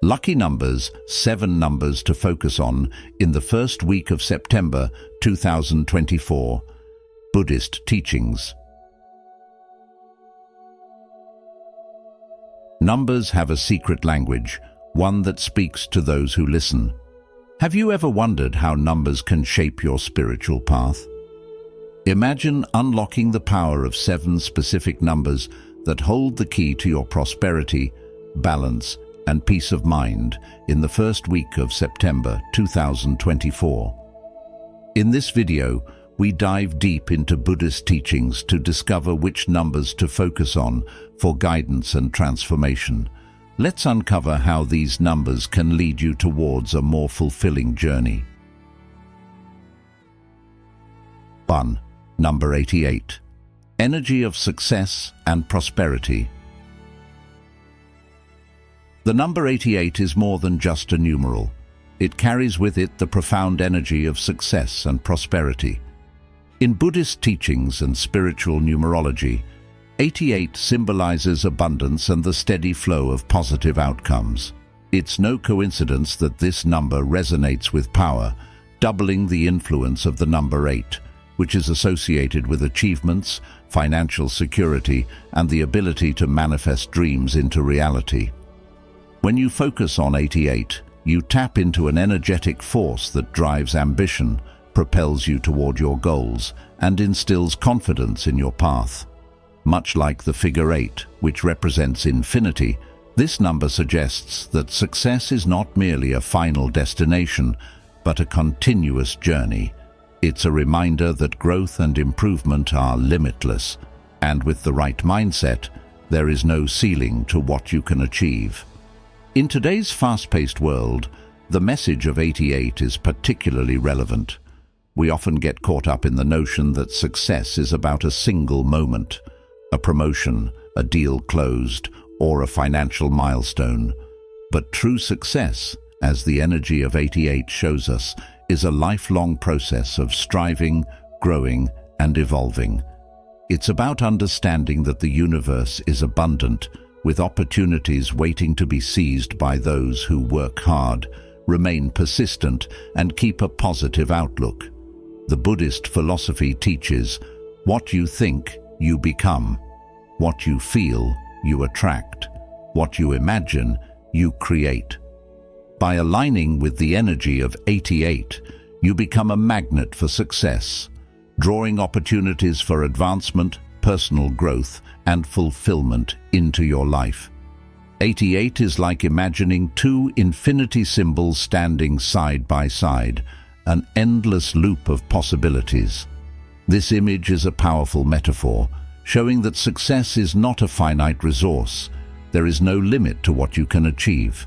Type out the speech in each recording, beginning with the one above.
Lucky numbers, 7 numbers to focus on in the first week of September 2024. Buddhist teachings. Numbers have a secret language, one that speaks to those who listen. Have you ever wondered how numbers can shape your spiritual path? Imagine unlocking the power of 7 specific numbers that hold the key to your prosperity, balance, and peace of mind in the first week of September 2024. In this video, we dive deep into Buddhist teachings to discover which numbers to focus on for guidance and transformation. Let's uncover how these numbers can lead you towards a more fulfilling journey. 1. Number 88. Energy of success and prosperity. The number 88 is more than just a numeral. It carries with it the profound energy of success and prosperity. In Buddhist teachings and spiritual numerology, 88 symbolizes abundance and the steady flow of positive outcomes. It's no coincidence that this number resonates with power, doubling the influence of the number 8, which is associated with achievements, financial security, and the ability to manifest dreams into reality. When you focus on 88, you tap into an energetic force that drives ambition, propels you toward your goals, and instills confidence in your path. Much like the figure 8, which represents infinity, this number suggests that success is not merely a final destination, but a continuous journey. It's a reminder that growth and improvement are limitless, and with the right mindset, there is no ceiling to what you can achieve. In today's fast-paced world, the message of 88 is particularly relevant. We often get caught up in the notion that success is about a single moment, a promotion, a deal closed, or a financial milestone. But true success, as the energy of 88 shows us, is a lifelong process of striving, growing, and evolving. It's about understanding that the universe is abundant, with opportunities waiting to be seized by those who work hard, remain persistent, and keep a positive outlook. The Buddhist philosophy teaches, what you think, you become. What you feel, you attract. What you imagine, you create. By aligning with the energy of 88, you become a magnet for success, drawing opportunities for advancement, personal growth, and fulfillment into your life. 88 is like imagining 2 infinity symbols standing side by side, an endless loop of possibilities. This image is a powerful metaphor, showing that success is not a finite resource. There is no limit to what you can achieve.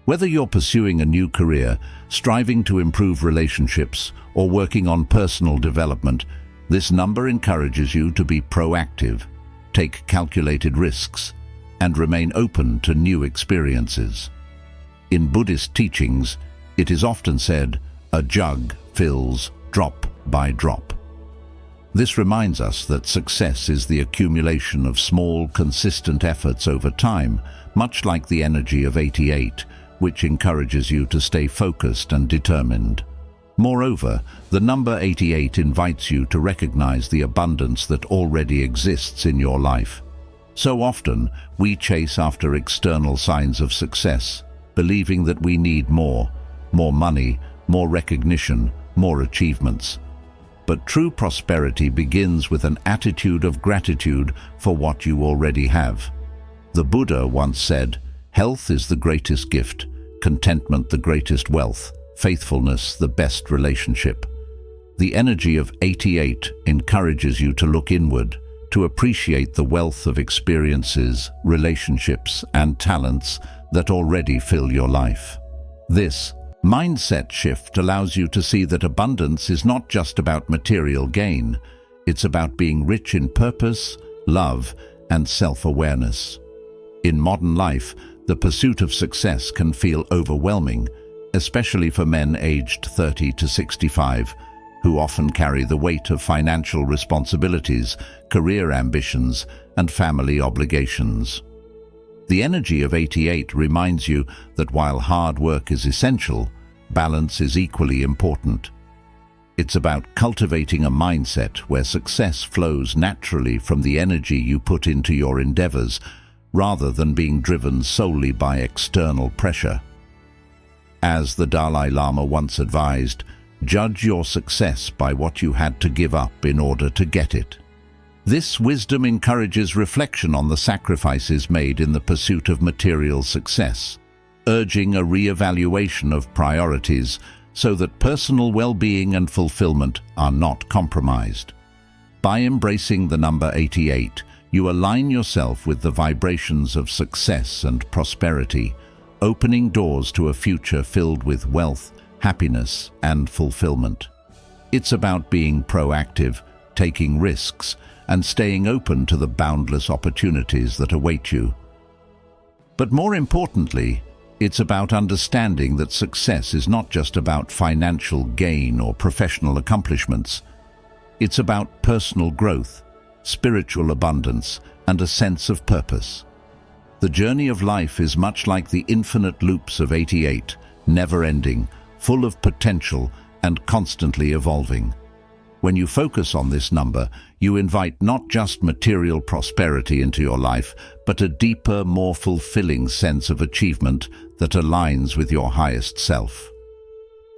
Whether you're pursuing a new career, striving to improve relationships, or working on personal development, this number encourages you to be proactive, take calculated risks, and remain open to new experiences. In Buddhist teachings, it is often said, a jug fills drop by drop. This reminds us that success is the accumulation of small, consistent efforts over time, much like the energy of 88, which encourages you to stay focused and determined. Moreover, the number 88 invites you to recognize the abundance that already exists in your life. So often, we chase after external signs of success, believing that we need more money, more recognition, more achievements. But true prosperity begins with an attitude of gratitude for what you already have. The Buddha once said, "Health is the greatest gift, contentment the greatest wealth, faithfulness the best relationship." The energy of 88 encourages you to look inward, to appreciate the wealth of experiences, relationships, and talents that already fill your life. This mindset shift allows you to see that abundance is not just about material gain. It's about being rich in purpose, love, and self-awareness. In modern life, the pursuit of success can feel overwhelming, especially for men aged 30 to 65, who often carry the weight of financial responsibilities, career ambitions, and family obligations. The energy of 88 reminds you that while hard work is essential, balance is equally important. It's about cultivating a mindset where success flows naturally from the energy you put into your endeavors, rather than being driven solely by external pressure. As the Dalai Lama once advised, judge your success by what you had to give up in order to get it. This wisdom encourages reflection on the sacrifices made in the pursuit of material success, urging a re-evaluation of priorities so that personal well-being and fulfillment are not compromised. By embracing the number 88, you align yourself with the vibrations of success and prosperity, opening doors to a future filled with wealth, happiness, and fulfillment. It's about being proactive, taking risks, and staying open to the boundless opportunities that await you. But more importantly, it's about understanding that success is not just about financial gain or professional accomplishments. It's about personal growth, spiritual abundance, and a sense of purpose. The journey of life is much like the infinite loops of 88, never-ending, full of potential, and constantly evolving. When you focus on this number, you invite not just material prosperity into your life, but a deeper, more fulfilling sense of achievement that aligns with your highest self.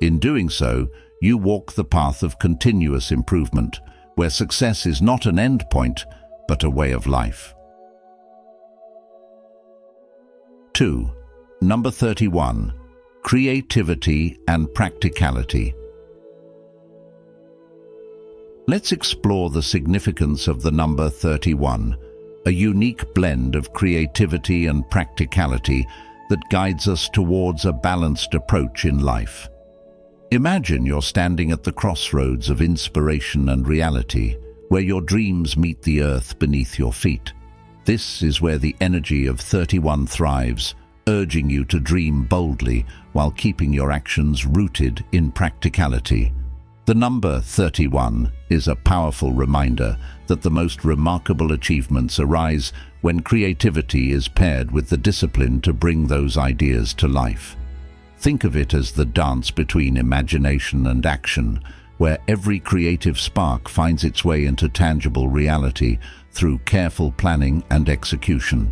In doing so, you walk the path of continuous improvement, where success is not an end point, but a way of life. 2. Number 31. Creativity and Practicality. Let's explore the significance of the number 31, a unique blend of creativity and practicality that guides us towards a balanced approach in life. Imagine you're standing at the crossroads of inspiration and reality, where your dreams meet the earth beneath your feet. This is where the energy of 31 thrives, urging you to dream boldly while keeping your actions rooted in practicality. The number 31 is a powerful reminder that the most remarkable achievements arise when creativity is paired with the discipline to bring those ideas to life. Think of it as the dance between imagination and action, where every creative spark finds its way into tangible reality through careful planning and execution.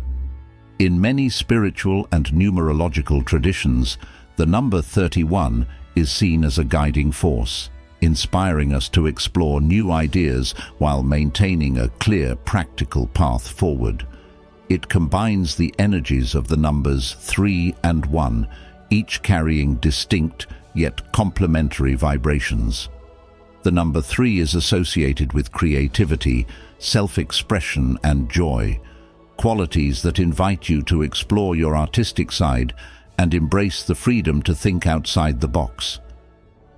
In many spiritual and numerological traditions, the number 31 is seen as a guiding force, inspiring us to explore new ideas while maintaining a clear, practical path forward. It combines the energies of the numbers 3 and 1, each carrying distinct yet complementary vibrations. The number 3 is associated with creativity, self-expression, and joy, qualities that invite you to explore your artistic side and embrace the freedom to think outside the box.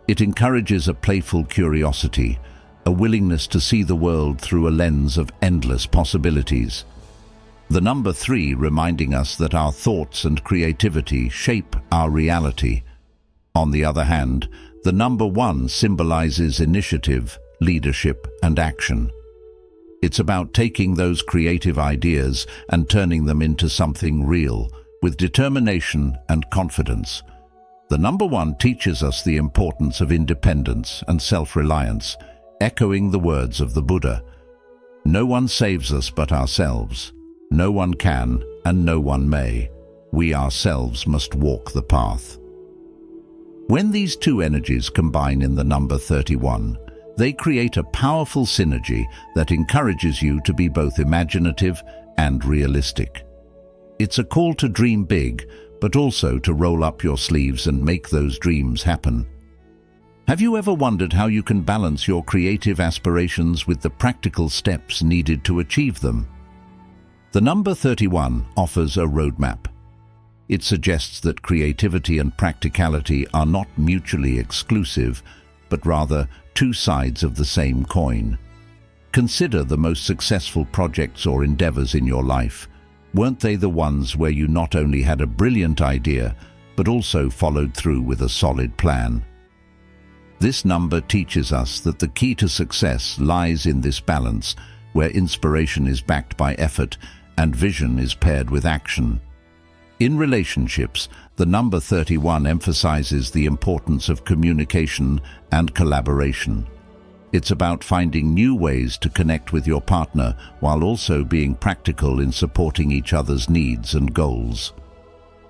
It encourages a playful curiosity, a willingness to see the world through a lens of endless possibilities. The number 3 reminding us that our thoughts and creativity shape our reality. On the other hand, the number 1 symbolizes initiative, leadership, and action. It's about taking those creative ideas and turning them into something real, with determination and confidence. The number 1 teaches us the importance of independence and self-reliance, echoing the words of the Buddha. No one saves us but ourselves. No one can and no one may. We ourselves must walk the path. When these two energies combine in the number 31, they create a powerful synergy that encourages you to be both imaginative and realistic. It's a call to dream big, but also to roll up your sleeves and make those dreams happen. Have you ever wondered how you can balance your creative aspirations with the practical steps needed to achieve them? The number 31 offers a roadmap. It suggests that creativity and practicality are not mutually exclusive, but rather two sides of the same coin. Consider the most successful projects or endeavors in your life. Weren't they the ones where you not only had a brilliant idea, but also followed through with a solid plan? This number teaches us that the key to success lies in this balance, where inspiration is backed by effort and vision is paired with action. In relationships, the number 31 emphasizes the importance of communication and collaboration. It's about finding new ways to connect with your partner while also being practical in supporting each other's needs and goals.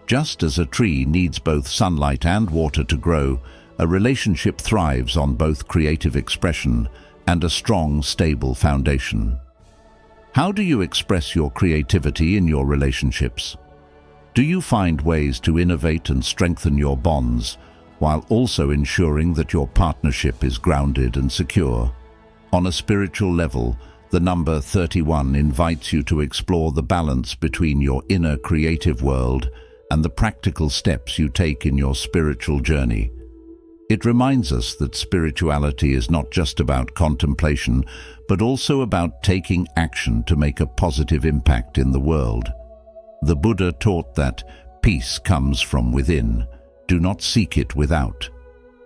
Just as a tree needs both sunlight and water to grow, a relationship thrives on both creative expression and a strong, stable foundation. How do you express your creativity in your relationships? Do you find ways to innovate and strengthen your bonds, while also ensuring that your partnership is grounded and secure? On a spiritual level, the number 31 invites you to explore the balance between your inner creative world and the practical steps you take in your spiritual journey. It reminds us that spirituality is not just about contemplation, but also about taking action to make a positive impact in the world. The Buddha taught that peace comes from within. Do not seek it without.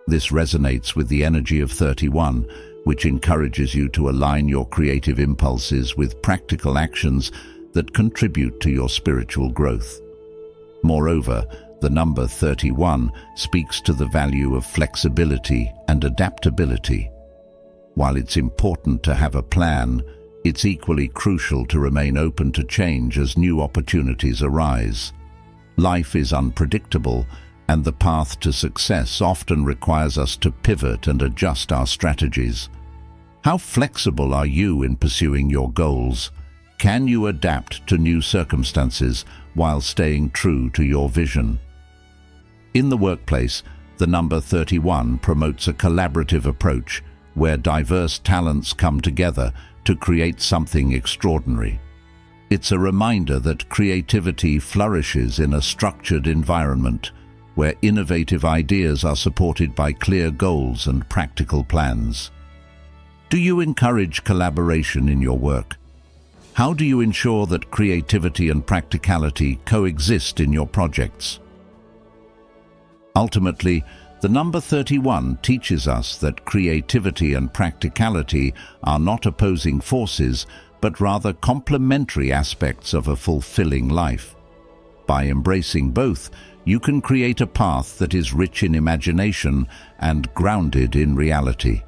This resonates with the energy of 31, which encourages you to align your creative impulses with practical actions that contribute to your spiritual growth. Moreover, the number 31 speaks to the value of flexibility and adaptability. While it's important to have a plan, it's equally crucial to remain open to change as new opportunities arise. Life is unpredictable, and the path to success often requires us to pivot and adjust our strategies. How flexible are you in pursuing your goals? Can you adapt to new circumstances while staying true to your vision? In the workplace, the number 31 promotes a collaborative approach where diverse talents come together to create something extraordinary. It's a reminder that creativity flourishes in a structured environment where innovative ideas are supported by clear goals and practical plans. Do you encourage collaboration in your work? How do you ensure that creativity and practicality coexist in your projects? Ultimately, the number 31 teaches us that creativity and practicality are not opposing forces, but rather complementary aspects of a fulfilling life. By embracing both, you can create a path that is rich in imagination and grounded in reality.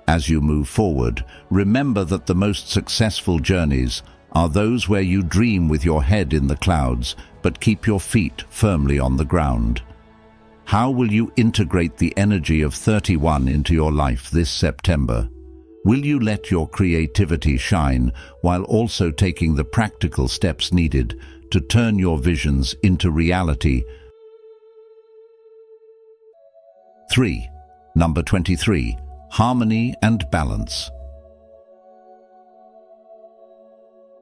As you move forward, remember that the most successful journeys are those where you dream with your head in the clouds, but keep your feet firmly on the ground. How will you integrate the energy of 31 into your life this September? Will you let your creativity shine while also taking the practical steps needed to turn your visions into reality? 3. Number 23. Harmony and balance.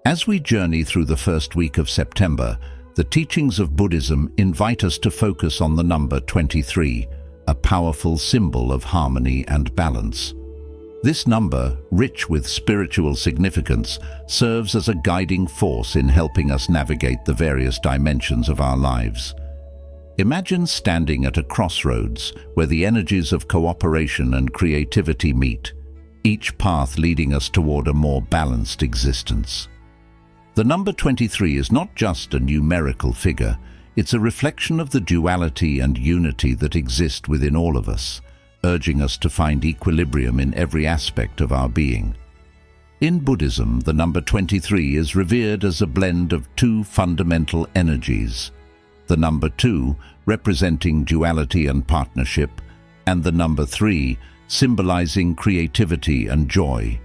As we journey through the first week of September, the teachings of Buddhism invite us to focus on the number 23, a powerful symbol of harmony and balance. This number, rich with spiritual significance, serves as a guiding force in helping us navigate the various dimensions of our lives. Imagine standing at a crossroads where the energies of cooperation and creativity meet, each path leading us toward a more balanced existence. The number 23 is not just a numerical figure, it's a reflection of the duality and unity that exist within all of us, urging us to find equilibrium in every aspect of our being. In Buddhism, the number 23 is revered as a blend of two fundamental energies: the number 2, representing duality and partnership, and the number 3, symbolizing creativity and joy.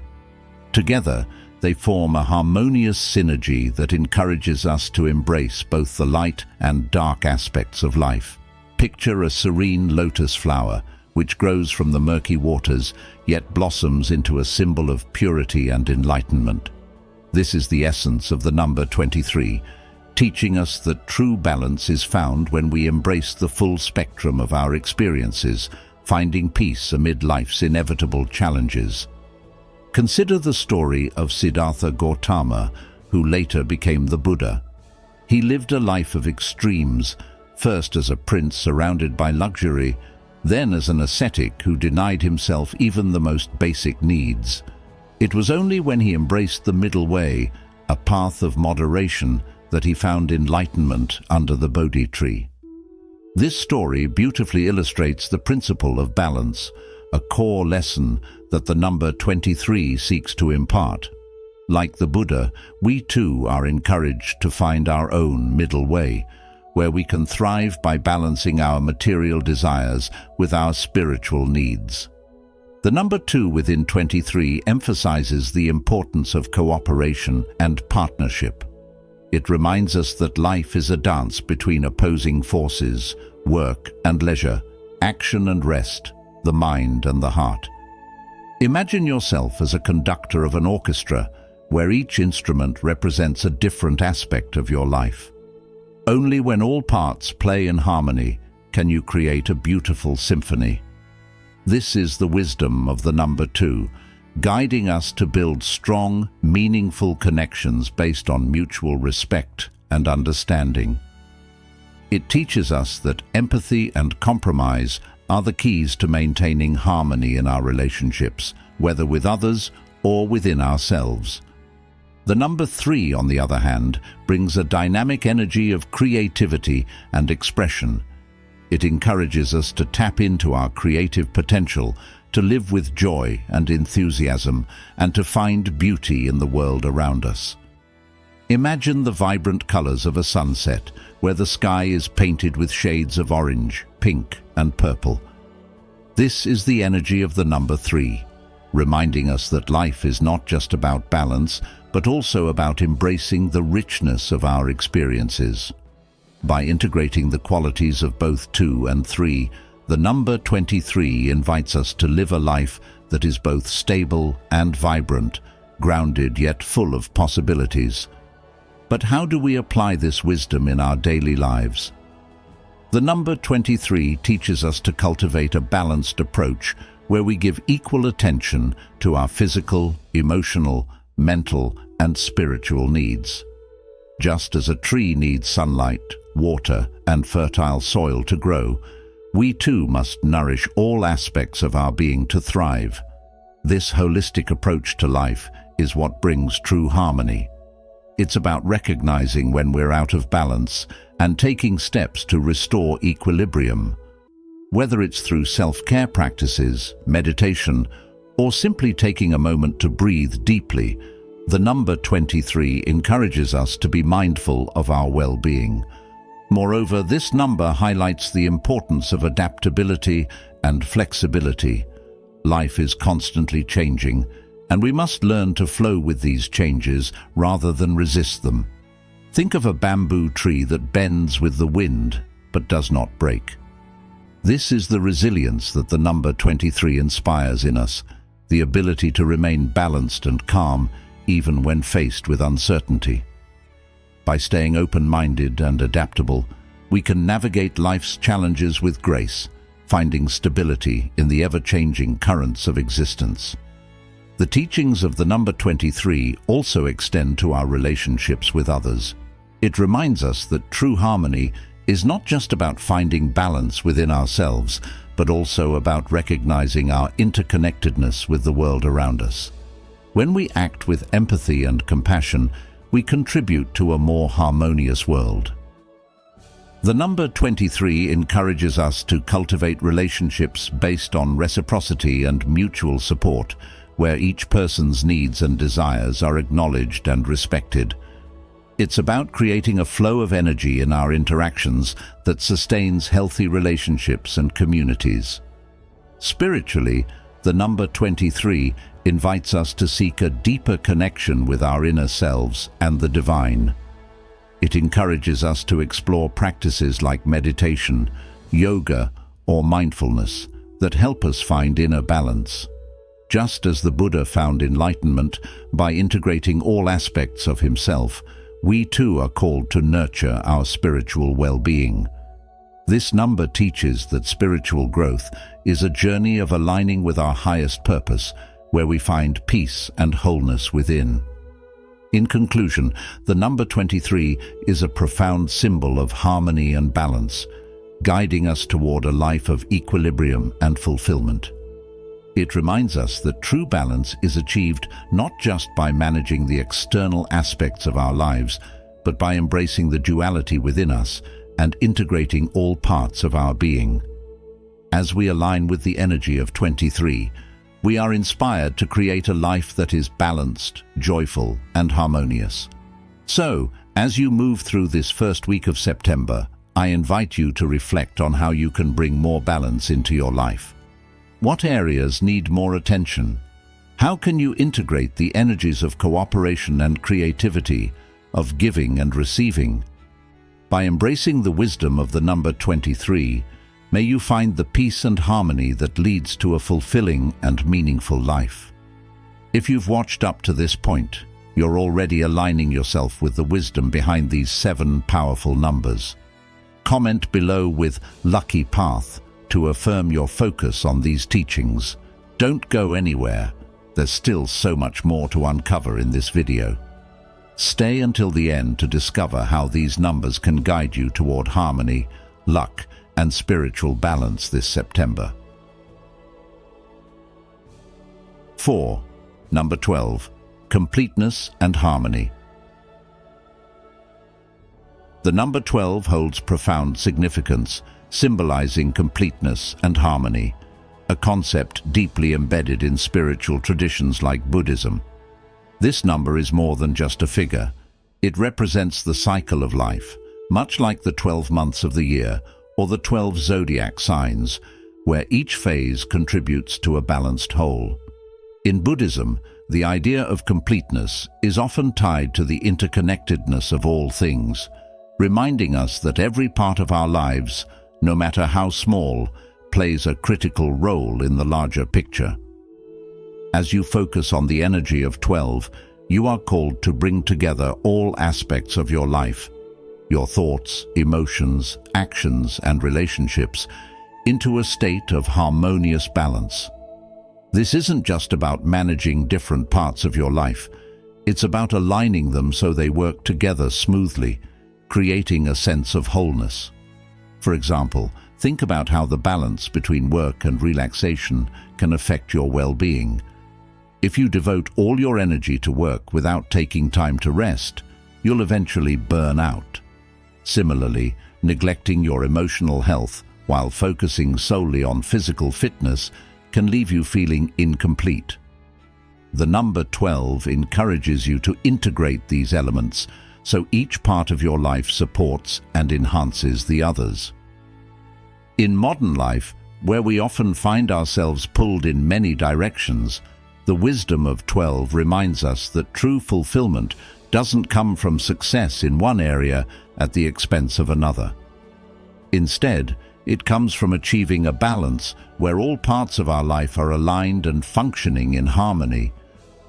Together, they form a harmonious synergy that encourages us to embrace both the light and dark aspects of life. Picture a serene lotus flower, which grows from the murky waters, yet blossoms into a symbol of purity and enlightenment. This is the essence of the number 23, teaching us that true balance is found when we embrace the full spectrum of our experiences, finding peace amid life's inevitable challenges. Consider the story of Siddhartha Gautama, who later became the Buddha. He lived a life of extremes, first as a prince surrounded by luxury, then as an ascetic who denied himself even the most basic needs. It was only when he embraced the middle way, a path of moderation, that he found enlightenment under the Bodhi tree. This story beautifully illustrates the principle of balance, a core lesson that the number 23 seeks to impart. Like the Buddha, we too are encouraged to find our own middle way, where we can thrive by balancing our material desires with our spiritual needs. The number 2 within 23 emphasizes the importance of cooperation and partnership. It reminds us that life is a dance between opposing forces, work and leisure, action and rest, the mind and the heart. Imagine yourself as a conductor of an orchestra where each instrument represents a different aspect of your life. Only when all parts play in harmony can you create a beautiful symphony. This is the wisdom of the number 2, guiding us to build strong, meaningful connections based on mutual respect and understanding. It teaches us that empathy and compromise are the keys to maintaining harmony in our relationships, whether with others or within ourselves. The number 3, on the other hand, brings a dynamic energy of creativity and expression. It encourages us to tap into our creative potential, to live with joy and enthusiasm, and to find beauty in the world around us. Imagine the vibrant colors of a sunset, where the sky is painted with shades of orange, pink, and purple. This is the energy of the number 3, reminding us that life is not just about balance, but also about embracing the richness of our experiences. By integrating the qualities of both 2 and 3, the number 23 invites us to live a life that is both stable and vibrant, grounded yet full of possibilities. But how do we apply this wisdom in our daily lives? The number 23 teaches us to cultivate a balanced approach where we give equal attention to our physical, emotional, mental, and spiritual needs. Just as a tree needs sunlight, water, and fertile soil to grow, we too must nourish all aspects of our being to thrive. This holistic approach to life is what brings true harmony. It's about recognizing when we're out of balance and taking steps to restore equilibrium. Whether it's through self-care practices, meditation, or simply taking a moment to breathe deeply, the number 23 encourages us to be mindful of our well-being. Moreover, this number highlights the importance of adaptability and flexibility. Life is constantly changing, and we must learn to flow with these changes rather than resist them. Think of a bamboo tree that bends with the wind but does not break. This is the resilience that the number 23 inspires in us, the ability to remain balanced and calm even when faced with uncertainty. By staying open-minded and adaptable, we can navigate life's challenges with grace, finding stability in the ever-changing currents of existence. The teachings of the number 23 also extend to our relationships with others. It reminds us that true harmony is not just about finding balance within ourselves, but also about recognizing our interconnectedness with the world around us. When we act with empathy and compassion, we contribute to a more harmonious world. The number 23 encourages us to cultivate relationships based on reciprocity and mutual support, where each person's needs and desires are acknowledged and respected. It's about creating a flow of energy in our interactions that sustains healthy relationships and communities. Spiritually, the number 23 invites us to seek a deeper connection with our inner selves and the divine. It encourages us to explore practices like meditation, yoga, or mindfulness that help us find inner balance. Just as the Buddha found enlightenment by integrating all aspects of himself, we too are called to nurture our spiritual well-being. This number teaches that spiritual growth is a journey of aligning with our highest purpose, where we find peace and wholeness within. In conclusion, the number 23 is a profound symbol of harmony and balance, guiding us toward a life of equilibrium and fulfillment. It reminds us that true balance is achieved not just by managing the external aspects of our lives, but by embracing the duality within us and integrating all parts of our being. As we align with the energy of 23, we are inspired to create a life that is balanced, joyful, and harmonious. So, as you move through this first week of September, I invite you to reflect on how you can bring more balance into your life. What areas need more attention? How can you integrate the energies of cooperation and creativity, of giving and receiving? By embracing the wisdom of the number 23, may you find the peace and harmony that leads to a fulfilling and meaningful life. If you've watched up to this point, you're already aligning yourself with the wisdom behind these 7 powerful numbers. Comment below with "Lucky Path" to affirm your focus on these teachings. Don't go anywhere. There's still so much more to uncover in this video. Stay until the end to discover how these numbers can guide you toward harmony, luck, and spiritual balance this September. 4. Number 12. Completeness and harmony. The number 12 holds profound significance, symbolizing completeness and harmony, a concept deeply embedded in spiritual traditions like Buddhism. This number is more than just a figure. It represents the cycle of life, much like the 12 months of the year or the 12 zodiac signs, where each phase contributes to a balanced whole. In Buddhism, the idea of completeness is often tied to the interconnectedness of all things, reminding us that every part of our lives, no matter how small, plays a critical role in the larger picture. As you focus on the energy of 12, you are called to bring together all aspects of your life, your thoughts, emotions, actions, and relationships, into a state of harmonious balance. This isn't just about managing different parts of your life. It's about aligning them so they work together smoothly, creating a sense of wholeness. For example, think about how the balance between work and relaxation can affect your well-being. If you devote all your energy to work without taking time to rest, you'll eventually burn out. Similarly, neglecting your emotional health while focusing solely on physical fitness can leave you feeling incomplete. The number 12 encourages you to integrate these elements so each part of your life supports and enhances the others. In modern life, where we often find ourselves pulled in many directions, the wisdom of 12 reminds us that true fulfillment doesn't come from success in one area at the expense of another. Instead, it comes from achieving a balance where all parts of our life are aligned and functioning in harmony.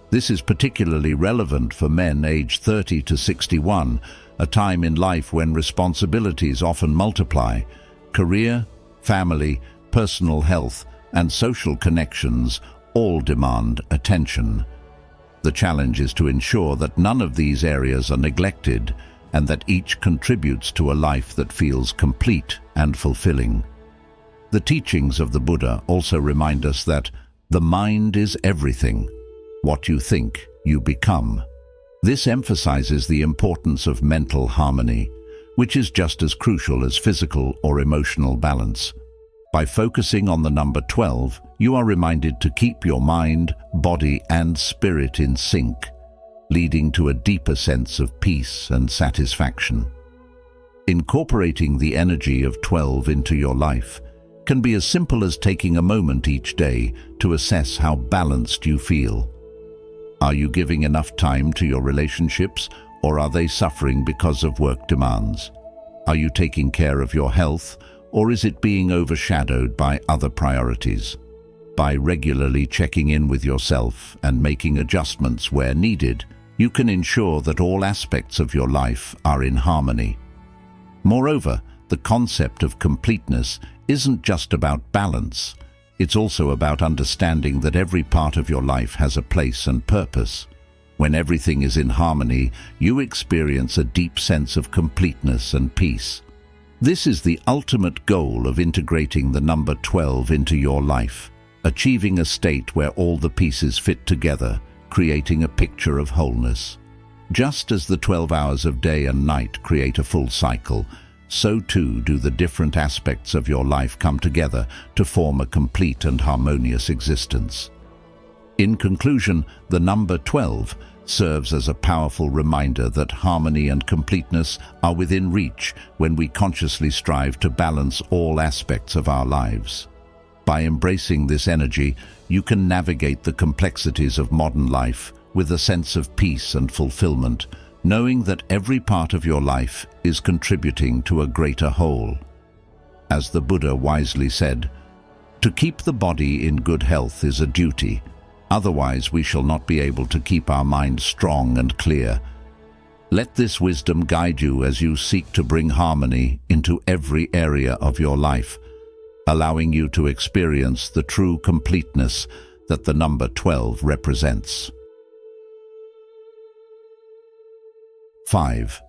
This is particularly relevant for men aged 30 to 61, a time in life when responsibilities often multiply. Career, family, personal health, and social connections all demand attention. The challenge is to ensure that none of these areas are neglected and that each contributes to a life that feels complete and fulfilling. The teachings of the Buddha also remind us that the mind is everything. What you think, you become. This emphasizes the importance of mental harmony, which is just as crucial as physical or emotional balance. By focusing on the number 12, you are reminded to keep your mind, body, and spirit in sync, leading to a deeper sense of peace and satisfaction. Incorporating the energy of 12 into your life can be as simple as taking a moment each day to assess how balanced you feel. Are you giving enough time to your relationships, or are they suffering because of work demands? Are you taking care of your health, or is it being overshadowed by other priorities? By regularly checking in with yourself and making adjustments where needed, you can ensure that all aspects of your life are in harmony. Moreover, the concept of completeness isn't just about balance. It's also about understanding that every part of your life has a place and purpose. When everything is in harmony, you experience a deep sense of completeness and peace. This is the ultimate goal of integrating the number 12 into your life, achieving a state where all the pieces fit together, creating a picture of wholeness. Just as the 12 hours of day and night create a full cycle, so too do the different aspects of your life come together to form a complete and harmonious existence. In conclusion, the number 12 serves as a powerful reminder that harmony and completeness are within reach when we consciously strive to balance all aspects of our lives. By embracing this energy, you can navigate the complexities of modern life with a sense of peace and fulfillment, knowing that every part of your life is contributing to a greater whole. As the Buddha wisely said, "To keep the body in good health is a duty. Otherwise, we shall not be able to keep our mind strong and clear." Let this wisdom guide you as you seek to bring harmony into every area of your life, allowing you to experience the true completeness that the number 12 represents. 5.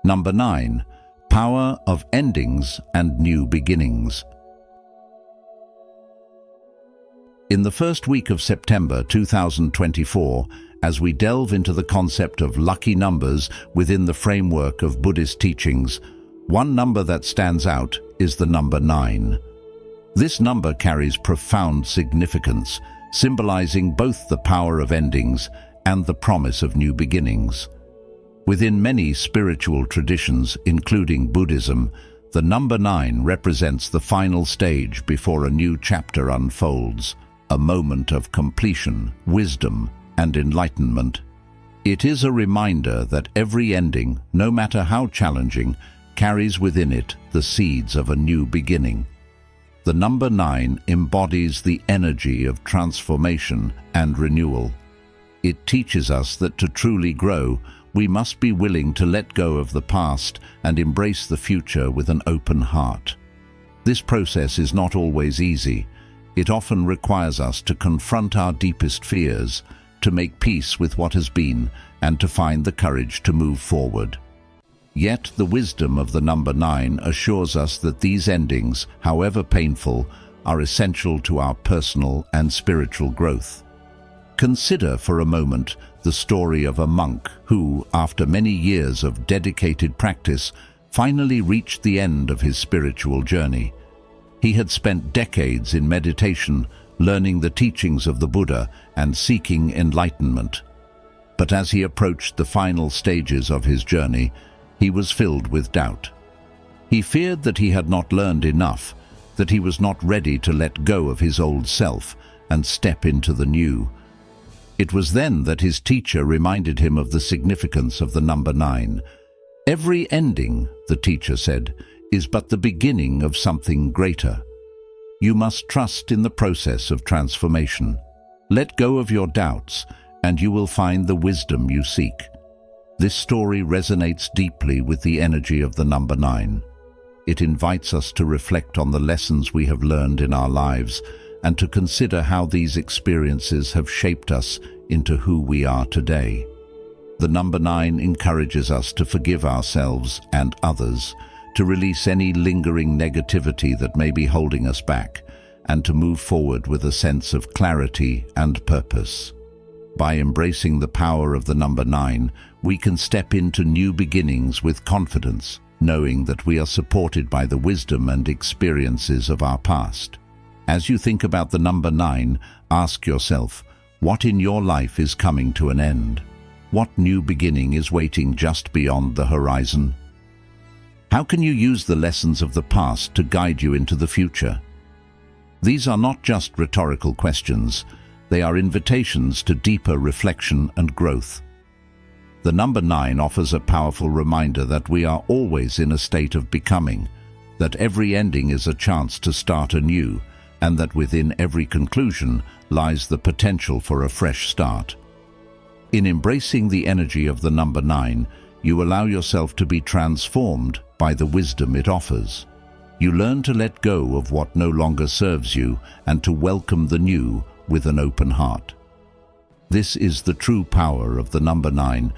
Number 9. Power of endings and new beginnings. In the first week of September 2024, as we delve into the concept of lucky numbers within the framework of Buddhist teachings, one number that stands out is the number 9. This number carries profound significance, symbolizing both the power of endings and the promise of new beginnings. Within many spiritual traditions, including Buddhism, the number 9 represents the final stage before a new chapter unfolds, a moment of completion, wisdom, and enlightenment. It is a reminder that every ending, no matter how challenging, carries within it the seeds of a new beginning. The number 9 embodies the energy of transformation and renewal. It teaches us that to truly grow, we must be willing to let go of the past and embrace the future with an open heart. This process is not always easy. It often requires us to confront our deepest fears, to make peace with what has been, and to find the courage to move forward. Yet the wisdom of the number 9 assures us that these endings, however painful, are essential to our personal and spiritual growth. Consider for a moment the story of a monk who, after many years of dedicated practice, finally reached the end of his spiritual journey. He had spent decades in meditation, learning the teachings of the Buddha and seeking enlightenment. But as he approached the final stages of his journey, he was filled with doubt. He feared that he had not learned enough, that he was not ready to let go of his old self and step into the new. It was then that his teacher reminded him of the significance of the number 9. Every ending, the teacher said, is but the beginning of something greater. You must trust in the process of transformation. Let go of your doubts, and you will find the wisdom you seek. This story resonates deeply with the energy of the number 9. It invites us to reflect on the lessons we have learned in our lives and to consider how these experiences have shaped us into who we are today. The number 9 encourages us to forgive ourselves and others, to release any lingering negativity that may be holding us back, and to move forward with a sense of clarity and purpose. By embracing the power of the number 9, we can step into new beginnings with confidence, knowing that we are supported by the wisdom and experiences of our past. As you think about the number 9, ask yourself, what in your life is coming to an end? What new beginning is waiting just beyond the horizon? How can you use the lessons of the past to guide you into the future? These are not just rhetorical questions, they are invitations to deeper reflection and growth. The number 9 offers a powerful reminder that we are always in a state of becoming, that every ending is a chance to start anew, and that within every conclusion lies the potential for a fresh start. In embracing the energy of the number 9, you allow yourself to be transformed by the wisdom it offers. You learn to let go of what no longer serves you and to welcome the new with an open heart. This is the true power of the number 9.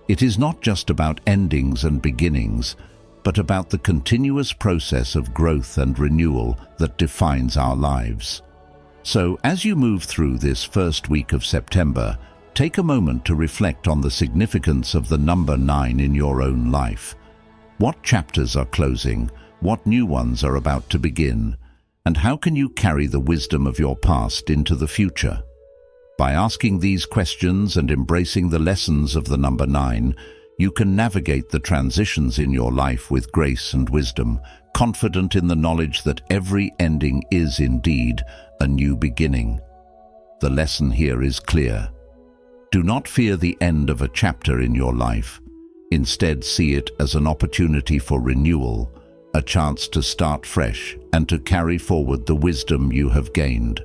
It is not just about endings and beginnings, but about the continuous process of growth and renewal that defines our lives. So, as you move through this first week of September, Take a moment to reflect on the significance of the number 9 in your own life. What chapters are closing? What new ones are about to begin? And how can you carry the wisdom of your past into the future? By asking these questions and embracing the lessons of the number 9, you can navigate the transitions in your life with grace and wisdom, confident in the knowledge that every ending is indeed a new beginning. The lesson here is clear. Do not fear the end of a chapter in your life. Instead, see it as an opportunity for renewal, a chance to start fresh and to carry forward the wisdom you have gained.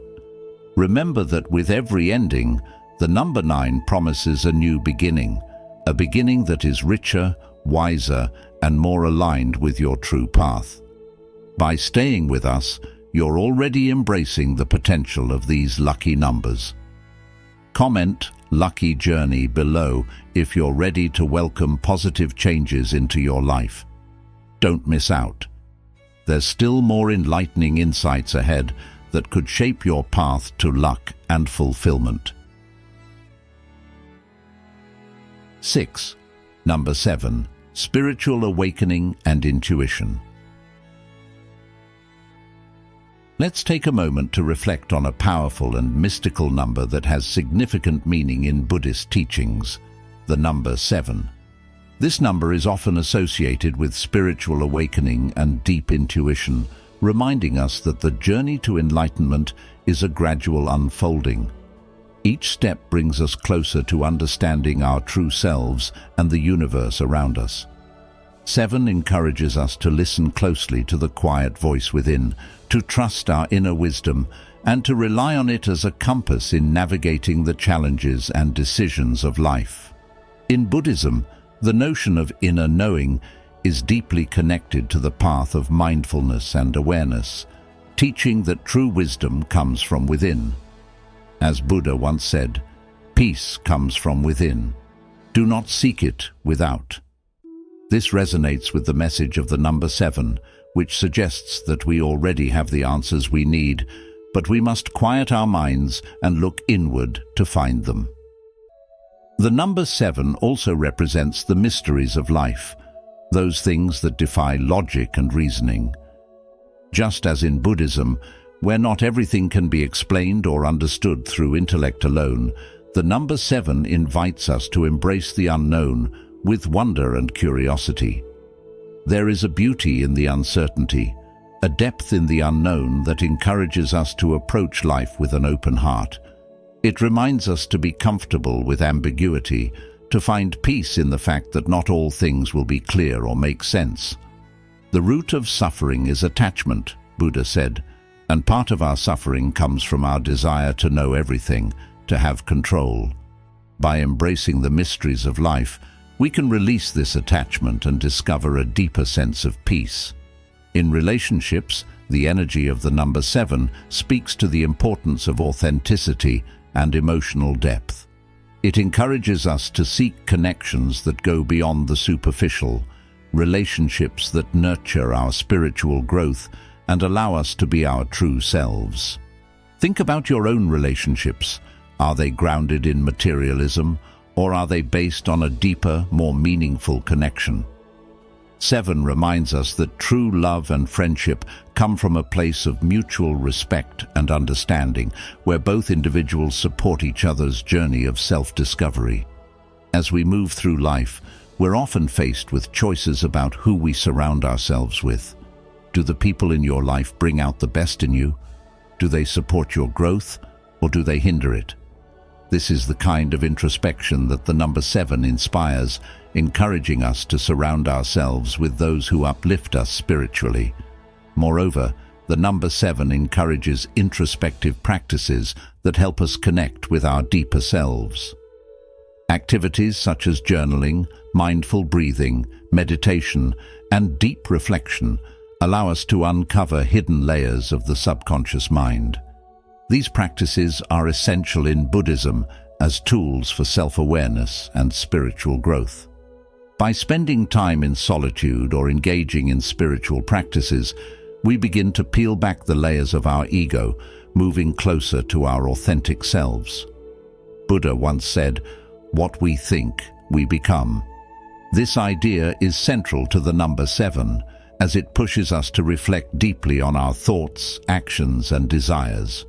Remember that with every ending, the number 9 promises a new beginning, a beginning that is richer, wiser, and more aligned with your true path. By staying with us, you're already embracing the potential of these lucky numbers. Comment "Lucky Journey" below if you're ready to welcome positive changes into your life. Don't miss out. There's still more enlightening insights ahead that could shape your path to luck and fulfillment. 6. Number 7. Spiritual awakening and intuition. Let's take a moment to reflect on a powerful and mystical number that has significant meaning in Buddhist teachings, the number 7. This number is often associated with spiritual awakening and deep intuition, reminding us that the journey to enlightenment is a gradual unfolding. Each step brings us closer to understanding our true selves and the universe around us. 7 encourages us to listen closely to the quiet voice within, to trust our inner wisdom, and to rely on it as a compass in navigating the challenges and decisions of life. In Buddhism, the notion of inner knowing is deeply connected to the path of mindfulness and awareness, teaching that true wisdom comes from within. As Buddha once said, "Peace comes from within. Do not seek it without." This resonates with the message of the number 7, which suggests that we already have the answers we need, but we must quiet our minds and look inward to find them. The number 7 also represents the mysteries of life, those things that defy logic and reasoning. Just as in Buddhism, where not everything can be explained or understood through intellect alone, the number 7 invites us to embrace the unknown with wonder and curiosity. There is a beauty in the uncertainty, a depth in the unknown that encourages us to approach life with an open heart. It reminds us to be comfortable with ambiguity, to find peace in the fact that not all things will be clear or make sense. The root of suffering is attachment, Buddha said, and part of our suffering comes from our desire to know everything, to have control. By embracing the mysteries of life, we can release this attachment and discover a deeper sense of peace. In relationships, the energy of the number 7 speaks to the importance of authenticity and emotional depth. It encourages us to seek connections that go beyond the superficial, relationships that nurture our spiritual growth and allow us to be our true selves. Think about your own relationships. Are they grounded in materialism, or are they based on a deeper, more meaningful connection? 7 reminds us that true love and friendship come from a place of mutual respect and understanding, where both individuals support each other's journey of self-discovery. As we move through life, we're often faced with choices about who we surround ourselves with. Do the people in your life bring out the best in you? Do they support your growth, or do they hinder it? This is the kind of introspection that the number 7 inspires, encouraging us to surround ourselves with those who uplift us spiritually. Moreover, the number 7 encourages introspective practices that help us connect with our deeper selves. Activities such as journaling, mindful breathing, meditation, and deep reflection allow us to uncover hidden layers of the subconscious mind. These practices are essential in Buddhism as tools for self-awareness and spiritual growth. By spending time in solitude or engaging in spiritual practices, we begin to peel back the layers of our ego, moving closer to our authentic selves. Buddha once said, "What we think, we become." This idea is central to the number 7, as it pushes us to reflect deeply on our thoughts, actions, and desires.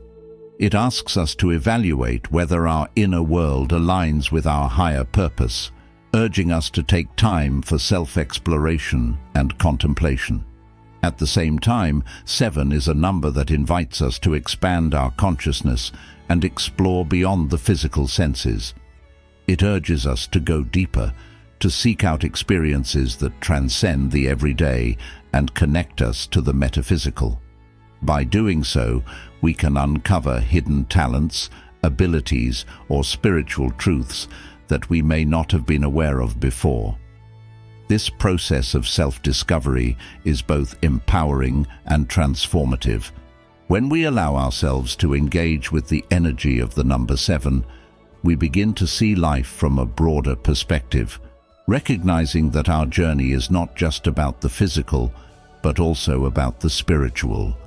It asks us to evaluate whether our inner world aligns with our higher purpose, urging us to take time for self-exploration and contemplation. At the same time, 7 is a number that invites us to expand our consciousness and explore beyond the physical senses. It urges us to go deeper, to seek out experiences that transcend the everyday and connect us to the metaphysical. By doing so, we can uncover hidden talents, abilities, or spiritual truths that we may not have been aware of before. This process of self-discovery is both empowering and transformative. When we allow ourselves to engage with the energy of the number 7, we begin to see life from a broader perspective, recognizing that our journey is not just about the physical, but also about the spiritual.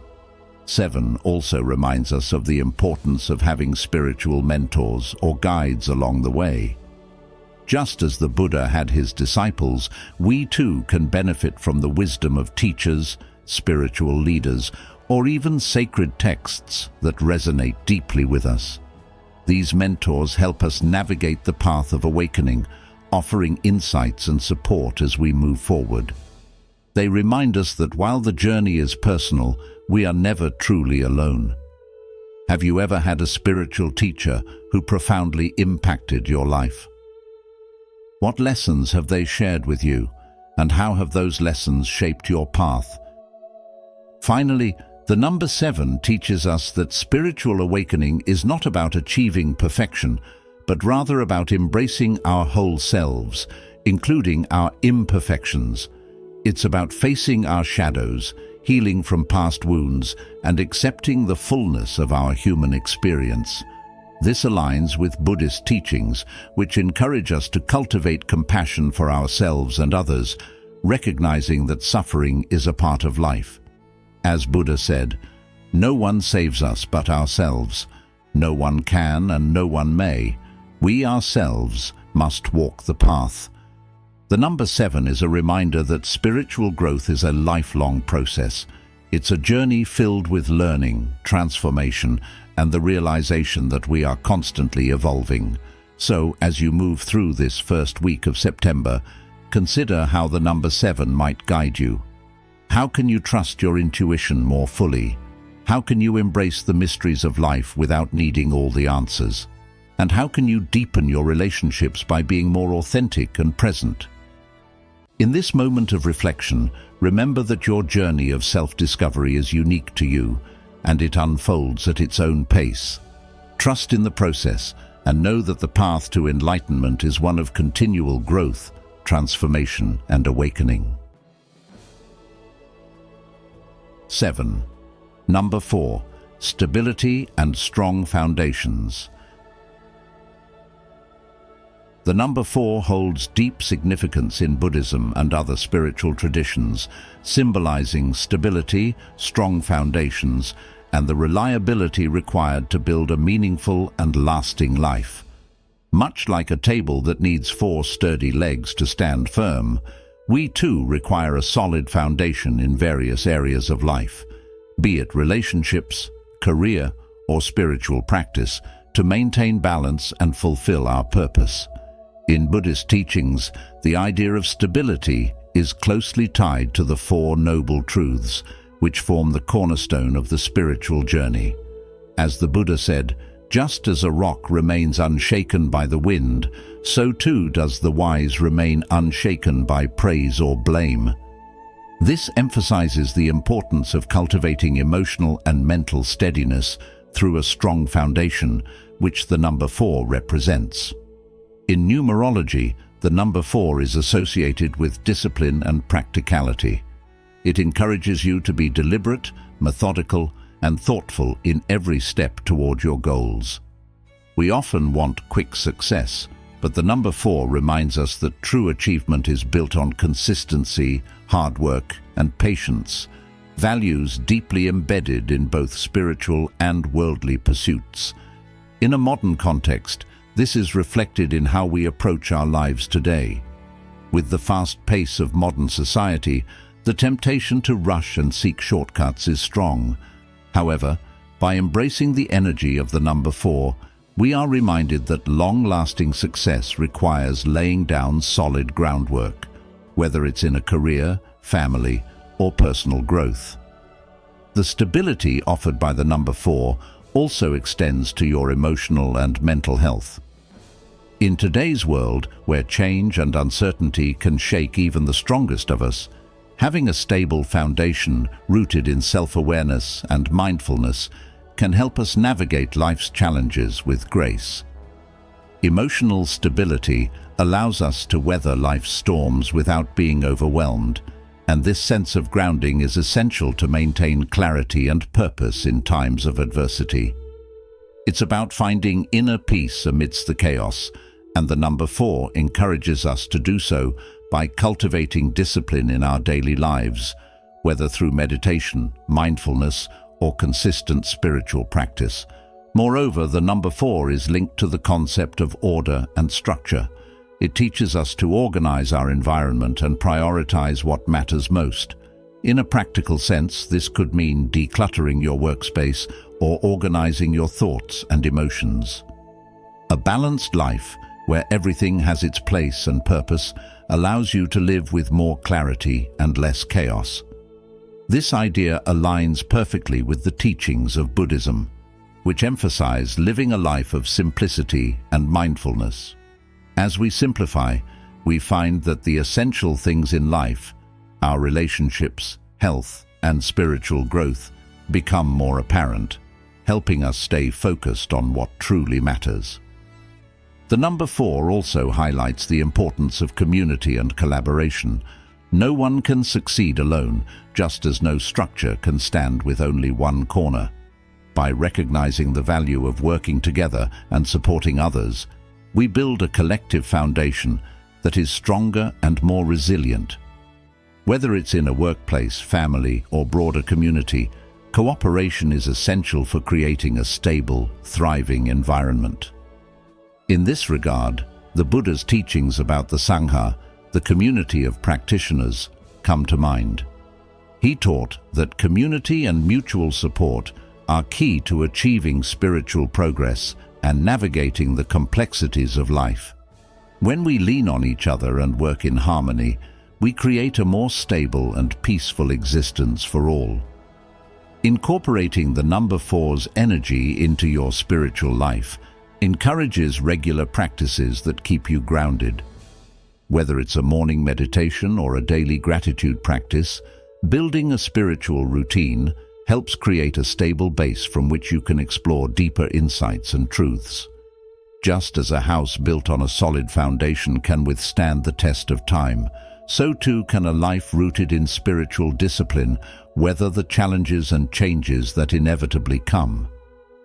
7 also reminds us of the importance of having spiritual mentors or guides along the way. Just as the Buddha had his disciples, we too can benefit from the wisdom of teachers, spiritual leaders, or even sacred texts that resonate deeply with us. These mentors help us navigate the path of awakening, offering insights and support as we move forward. They remind us that while the journey is personal, we are never truly alone. Have you ever had a spiritual teacher who profoundly impacted your life? What lessons have they shared with you, and how have those lessons shaped your path? Finally, the number 7 teaches us that spiritual awakening is not about achieving perfection, but rather about embracing our whole selves, including our imperfections. It's about facing our shadows, healing from past wounds, and accepting the fullness of our human experience. This aligns with Buddhist teachings, which encourage us to cultivate compassion for ourselves and others, recognizing that suffering is a part of life. As Buddha said, "No one saves us but ourselves. No one can and no one may. We ourselves must walk the path." The number 7 is a reminder that spiritual growth is a lifelong process. It's a journey filled with learning, transformation, and the realization that we are constantly evolving. So, as you move through this first week of September, consider how the number 7 might guide you. How can you trust your intuition more fully? How can you embrace the mysteries of life without needing all the answers? And how can you deepen your relationships by being more authentic and present? In this moment of reflection, remember that your journey of self-discovery is unique to you, and it unfolds at its own pace. Trust in the process and know that the path to enlightenment is one of continual growth, transformation, and awakening. 7. Number 4. Stability and strong foundations. The number 4 holds deep significance in Buddhism and other spiritual traditions, symbolizing stability, strong foundations, and the reliability required to build a meaningful and lasting life. Much like a table that needs 4 sturdy legs to stand firm, we too require a solid foundation in various areas of life, be it relationships, career, or spiritual practice, to maintain balance and fulfill our purpose. In Buddhist teachings, the idea of stability is closely tied to the 4 noble truths, which form the cornerstone of the spiritual journey. As the Buddha said, "Just as a rock remains unshaken by the wind, so too does the wise remain unshaken by praise or blame." This emphasizes the importance of cultivating emotional and mental steadiness through a strong foundation, which the number 4 represents. In numerology, the number 4 is associated with discipline and practicality. It encourages you to be deliberate, methodical, and thoughtful in every step toward your goals. We often want quick success, but the number 4 reminds us that true achievement is built on consistency, hard work, and patience, values deeply embedded in both spiritual and worldly pursuits. In a modern context, This is reflected in how we approach our lives today. With the fast pace of modern society, the temptation to rush and seek shortcuts is strong. However, by embracing the energy of the number 4, we are reminded that long-lasting success requires laying down solid groundwork, whether it's in a career, family, or personal growth. The stability offered by the number 4 also extends to your emotional and mental health. In today's world, where change and uncertainty can shake even the strongest of us, having a stable foundation rooted in self-awareness and mindfulness can help us navigate life's challenges with grace. Emotional stability allows us to weather life's storms without being overwhelmed, and this sense of grounding is essential to maintain clarity and purpose in times of adversity. It's about finding inner peace amidst the chaos, and the number 4 encourages us to do so by cultivating discipline in our daily lives, whether through meditation, mindfulness, or consistent spiritual practice. Moreover, the number 4 is linked to the concept of order and structure. It teaches us to organize our environment and prioritize what matters most. In a practical sense, this could mean decluttering your workspace or organizing your thoughts and emotions. A balanced life, where everything has its place and purpose, allows you to live with more clarity and less chaos. This idea aligns perfectly with the teachings of Buddhism, which emphasize living a life of simplicity and mindfulness. As we simplify, we find that the essential things in life, our relationships, health, and spiritual growth, become more apparent, helping us stay focused on what truly matters. The number 4 also highlights the importance of community and collaboration. No one can succeed alone, just as no structure can stand with only one corner. By recognizing the value of working together and supporting others, we build a collective foundation that is stronger and more resilient. Whether it's in a workplace, family, or broader community, cooperation is essential for creating a stable, thriving environment. In this regard, the Buddha's teachings about the Sangha, the community of practitioners, come to mind. He taught that community and mutual support are key to achieving spiritual progress and navigating the complexities of life. When we lean on each other and work in harmony, we create a more stable and peaceful existence for all. Incorporating the number 4's energy into your spiritual life encourages regular practices that keep you grounded. Whether it's a morning meditation or a daily gratitude practice, building a spiritual routine helps create a stable base from which you can explore deeper insights and truths. Just as a house built on a solid foundation can withstand the test of time, so too can a life rooted in spiritual discipline weather the challenges and changes that inevitably come.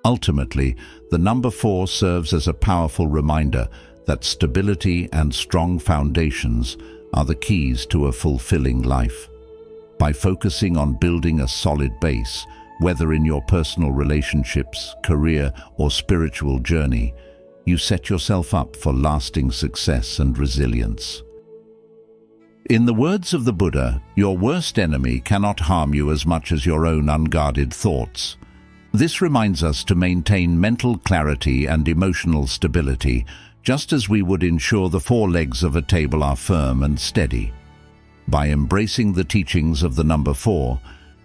Ultimately, the number 4 serves as a powerful reminder that stability and strong foundations are the keys to a fulfilling life. By focusing on building a solid base, whether in your personal relationships, career, or spiritual journey, you set yourself up for lasting success and resilience. In the words of the Buddha, your worst enemy cannot harm you as much as your own unguarded thoughts. This reminds us to maintain mental clarity and emotional stability, just as we would ensure the 4 legs of a table are firm and steady. By embracing the teachings of the number 4,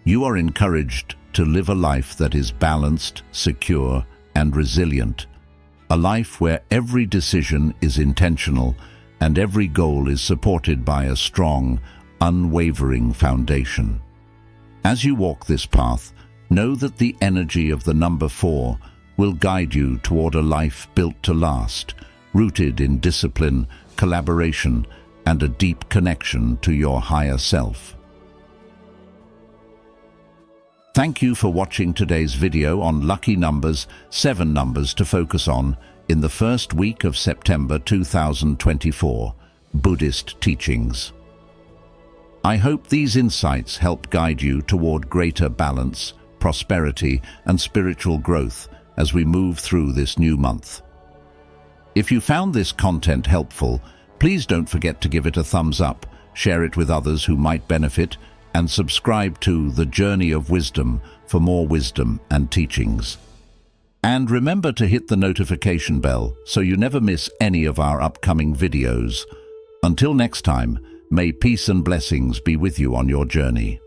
you are encouraged to live a life that is balanced, secure, and resilient. A life where every decision is intentional and every goal is supported by a strong, unwavering foundation. As you walk this path, know that the energy of the number 4 will guide you toward a life built to last, rooted in discipline, collaboration, and a deep connection to your higher self. Thank you for watching today's video on lucky numbers, 7 numbers to focus on in the first week of September 2024, Buddhist teachings. I hope these insights help guide you toward greater balance, prosperity, and spiritual growth as we move through this new month. If you found this content helpful, please don't forget to give it a thumbs up, share it with others who might benefit, and subscribe to The Journey of Wisdom for more wisdom and teachings. And remember to hit the notification bell so you never miss any of our upcoming videos. Until next time, may peace and blessings be with you on your journey.